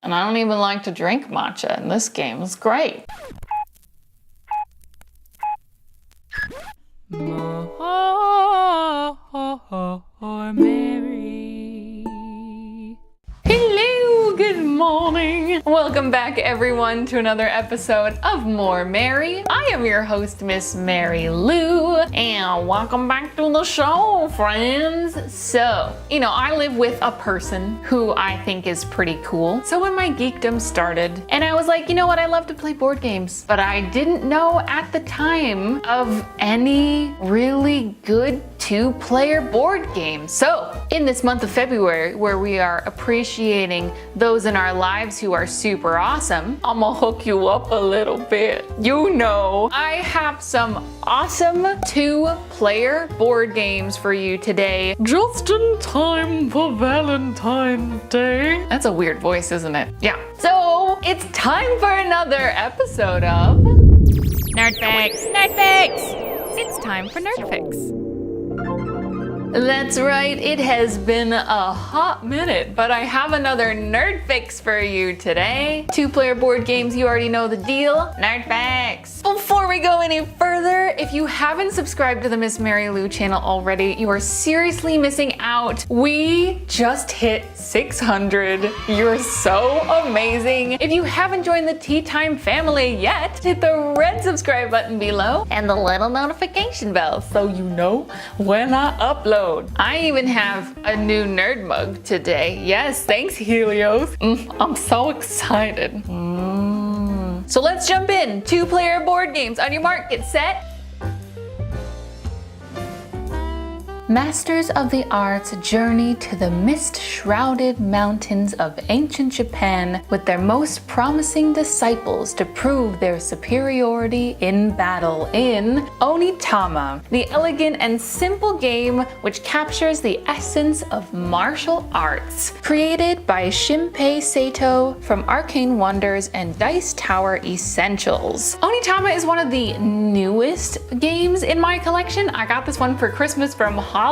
And I don't even like to drink matcha, and this game is great. More Mary. Hello, good morning. Welcome back everyone to another episode of More Mary. I am your host, Miss Mary Lou, and welcome back to the show, friends. So, I live with a person who I think is pretty cool. So when my geekdom started, and I was like, you know what, I love to play board games, but I didn't know at the time of any really good two-player board games. So in this month of February, where we are appreciating those in our lives who are super awesome, I'm gonna hook you up a little bit. I have some awesome two-player board games for you today, just in time for Valentine's Day. That's a weird voice, isn't it? Yeah. So it's time for another episode of Nerd Fix. Nerd Fix! It's time for Nerd Fix. That's right, it has been a hot minute, but I have another Nerd Fix for you today. Two-player board games, you already know the deal. Nerd Fix! Before we go any further, if you haven't subscribed to the Miss Mary Lou channel already, you are seriously missing out. We just hit 600. You're so amazing. If you haven't joined the Tea Time family yet, hit the red subscribe button below and the little notification bell so you know when I upload. I even have a new nerd mug today. Yes, thanks Helios. I'm so excited. So let's jump in. Two-player board games. On your mark, get set. Masters of the arts journey to the mist-shrouded mountains of ancient Japan with their most promising disciples to prove their superiority in battle in Oni Tama, the elegant and simple game which captures the essence of martial arts. Created by Shinpei Sato from Arcane Wonders and Dice Tower Essentials. Oni Tama is one of the newest games in my collection. I got this one for Christmas from Holly.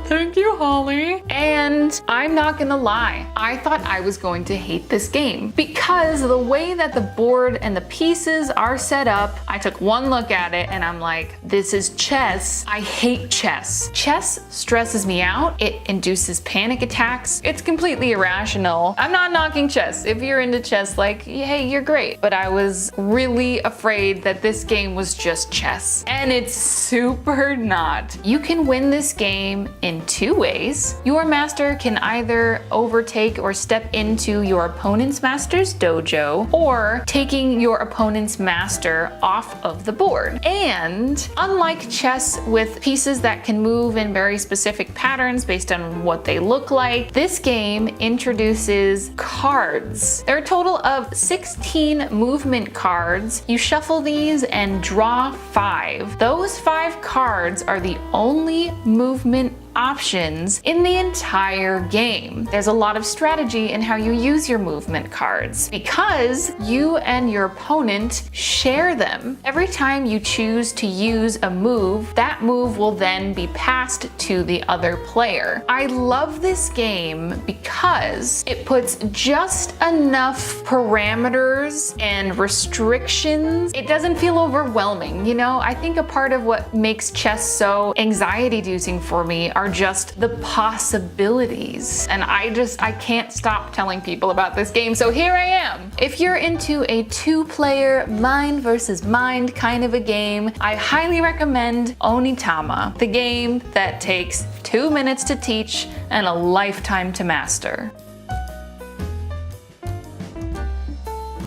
Thank you, Holly. And I'm not gonna lie, I thought I was going to hate this game because the way that the board and the pieces are set up, I took one look at it and I'm like, this is chess. I hate chess. Chess stresses me out. It induces panic attacks. It's completely irrational. I'm not knocking chess. If you're into chess, like, hey, you're great. But I was really afraid that this game was just chess. And it's super not. You can win this game in two ways. Your master can either overtake or step into your opponent's master's dojo, or taking your opponent's master off of the board. And unlike chess with pieces that can move in very specific patterns based on what they look like, this game introduces cards. There are a total of 16 movement cards. You shuffle these and draw 5. Those 5 cards are the only movement options in the entire game. There's a lot of strategy in how you use your movement cards because you and your opponent share them. Every time you choose to use a move, that move will then be passed to the other player. I love this game because it puts just enough parameters and restrictions. It doesn't feel overwhelming, I think a part of what makes chess so anxiety-inducing for me are just the possibilities. And I can't stop telling people about this game, so here I am. If you're into a two-player mind versus mind kind of a game, I highly recommend Oni Tama, the game that takes 2 minutes to teach and a lifetime to master.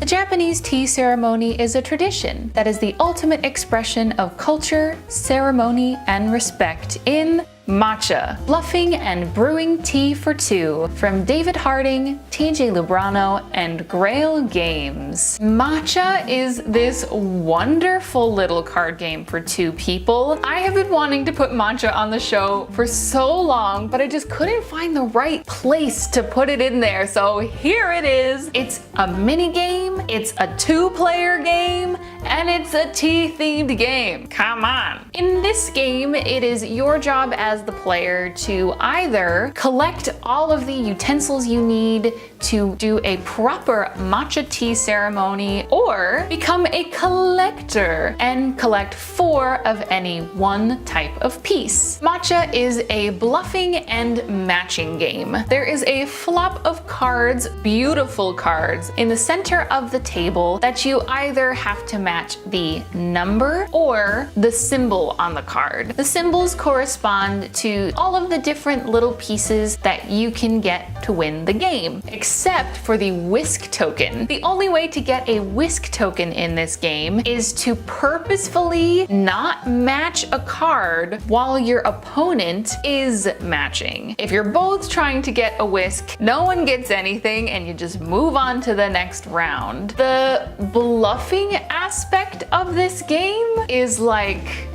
The Japanese tea ceremony is a tradition that is the ultimate expression of culture, ceremony, and respect in Matcha, bluffing and brewing tea for two, from David Harding, TJ Lubrano, and Grail Games. Matcha is this wonderful little card game for two people. I have been wanting to put Matcha on the show for so long, but I just couldn't find the right place to put it in there, so here it is. It's a mini game, it's a two-player game, and it's a tea-themed game. Come on. In this game, it is your job as the player to either collect all of the utensils you need to do a proper matcha tea ceremony, or become a collector and collect 4 of any one type of piece. Matcha is a bluffing and matching game. There is a flop of cards, beautiful cards, in the center of the table that you either have to match the number or the symbol on the card. The symbols correspond to all of the different little pieces that you can get to win the game, except for the whisk token. The only way to get a whisk token in this game is to purposefully not match a card while your opponent is matching. If you're both trying to get a whisk, no one gets anything and you just move on to the next round. The bluffing aspect of this game is like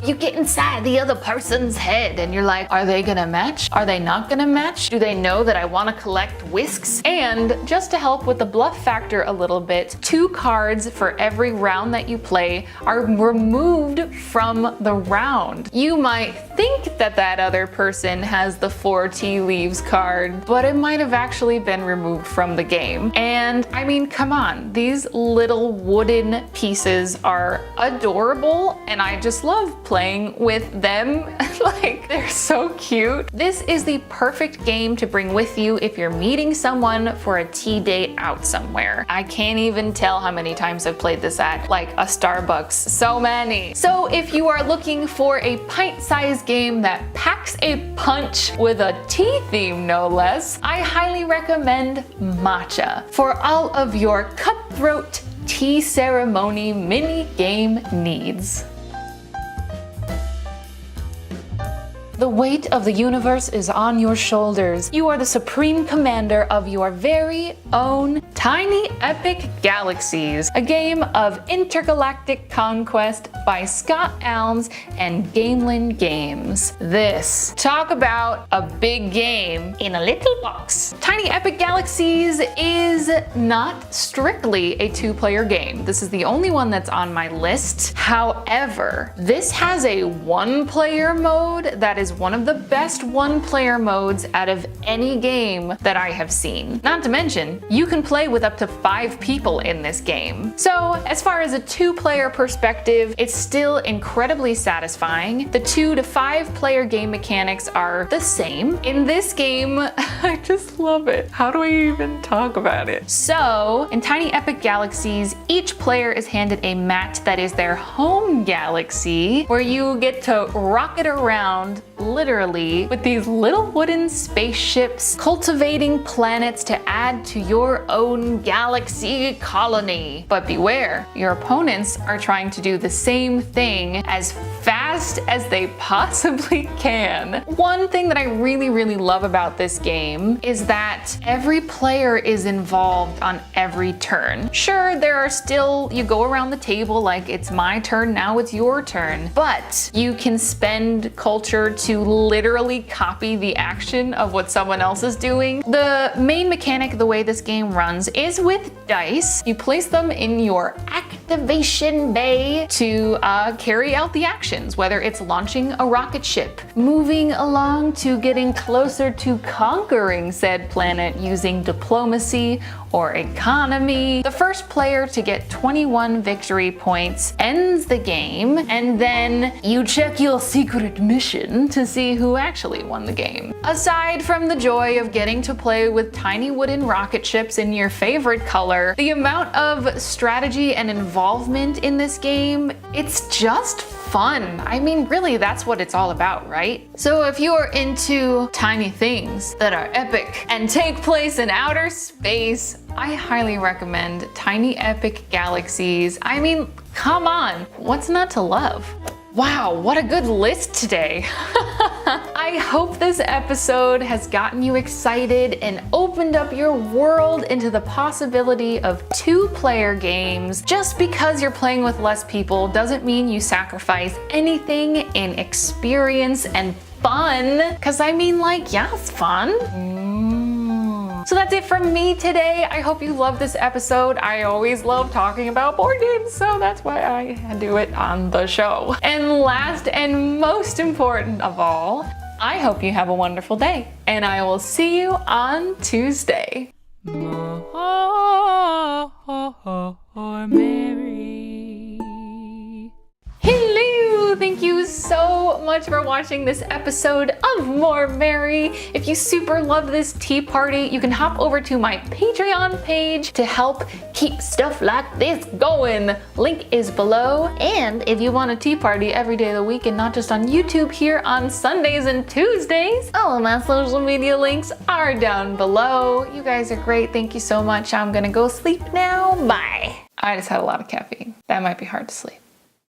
you get inside the other person's head and you're like, are they gonna match? Are they not gonna match? Do they know that I wanna collect whisks? And just to help with the bluff factor a little bit, 2 cards for every round that you play are removed from the round. You might think that that other person has the 4 tea leaves card, but it might have actually been removed from the game. And I mean, come on, these little wooden pieces are adorable and I just love playing with them. Like, they're so cute. This is the perfect game to bring with you if you're meeting someone for a tea date out somewhere. I can't even tell how many times I've played this at like a Starbucks. So many. So if you are looking for a pint-sized game that packs a punch with a tea theme no less, I highly recommend Matcha for all of your cutthroat tea ceremony mini game needs. The weight of the universe is on your shoulders. You are the supreme commander of your very own Tiny Epic Galaxies, a game of intergalactic conquest by Scott Alms and Gamelin Games. This, talk about a big game in a little box. Tiny Epic Galaxies is not strictly a 2-player game. This is the only one that's on my list. However, this has a 1-player mode that is one of the best 1-player modes out of any game that I have seen. Not to mention, you can play with up to 5 people in this game. So as far as a 2-player perspective, it's still incredibly satisfying. The 2 to 5 player game mechanics are the same. In this game, I just love it. How do I even talk about it? So in Tiny Epic Galaxies, each player is handed a mat that is their home galaxy, where you get to rocket around literally with these little wooden spaceships, cultivating planets to add to your own galaxy colony. But beware, your opponents are trying to do the same thing as fast as they possibly can. One thing that I really love about this game is that every player is involved on every turn. Sure, there are still, you go around the table like it's my turn, now it's your turn, but you can spend culture to literally copy the action of what someone else is doing. The main mechanic, the way this game runs, is with dice. You place them in your activation bay to carry out the actions, whether it's launching a rocket ship, moving along to getting closer to conquering said planet using diplomacy or economy. The first player to get 21 victory points ends the game, and then you check your secret mission to see who actually won the game. Aside from the joy of getting to play with tiny wooden rocket ships in your favorite color, the amount of strategy and involvement in this game, it's just fun. I mean, really, that's what it's all about, right? So if you're into tiny things that are epic and take place in outer space, I highly recommend Tiny Epic Galaxies. I mean, come on, what's not to love? Wow, what a good list today. I hope this episode has gotten you excited and opened up your world into the possibility of 2-player games. Just because you're playing with less people doesn't mean you sacrifice anything in experience and fun. Cause I mean, like, yeah, it's fun. So that's it from me today. I hope you loved this episode. I always love talking about board games, so that's why I do it on the show. And last and most important of all, I hope you have a wonderful day, and I will see you on Tuesday. More Mary. Hello! Thank you so much for watching this episode of More Mary. If you super love this tea party, you can hop over to my Patreon page to help keep stuff like this going. Link is below. And if you want a tea party every day of the week and not just on YouTube here on Sundays and Tuesdays, all of my social media links are down below. You guys are great. Thank you so much. I'm gonna go sleep now. Bye. I just had a lot of caffeine. That might be hard to sleep.